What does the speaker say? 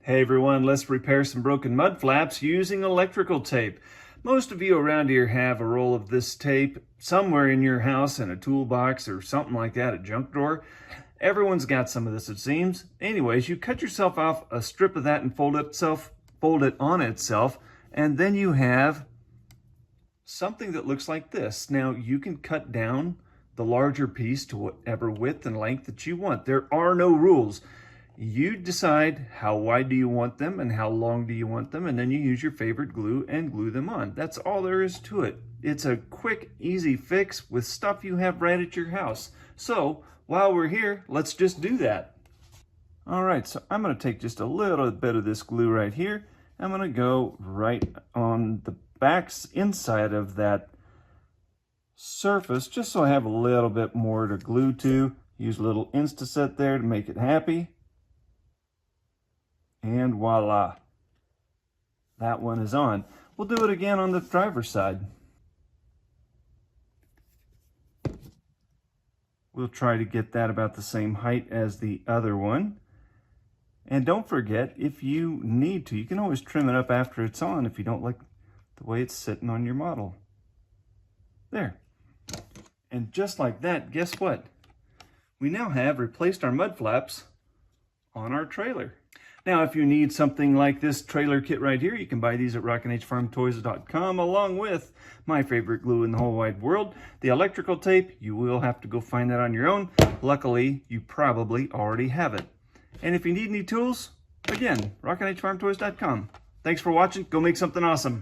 Hey everyone, let's repair some broken mud flaps using electrical tape. Most of you around here have a roll of this tape somewhere in your house in a toolbox or something like that, a junk drawer. Everyone's got some of this, it seems. Anyways, you cut yourself off a strip of that and fold it on itself, and then you have something that looks like this. Now you can cut down the larger piece to whatever width and length that you want. There are no rules. You decide how wide do you want them and how long do you want them, and then you use your favorite glue and glue them on. That's all there is to it. It's a quick, easy fix with stuff you have right at your house. So while we're here, let's just do that. All right, so I'm going to take just a little bit of this glue right here. I'm going to go right on the back inside of that surface, just so I have a little bit more to glue to. Use a little Instaset there to make it happy. And voila, that one is on. We'll do it again on the driver's side. We'll try to get that about the same height as the other one. And don't forget, if you need to, you can always trim it up after it's on if you don't like the way it's sitting on your model. There. And just like that, guess what? We now have replaced our mud flaps on our trailer. Now, if you need something like this trailer kit right here, you can buy these at rockinhfarmtoys.com along with my favorite glue in the whole wide world, the electrical tape. You will have to go find that on your own. Luckily, you probably already have it. And if you need any tools, again, rockinhfarmtoys.com. Thanks for watching. Go make something awesome.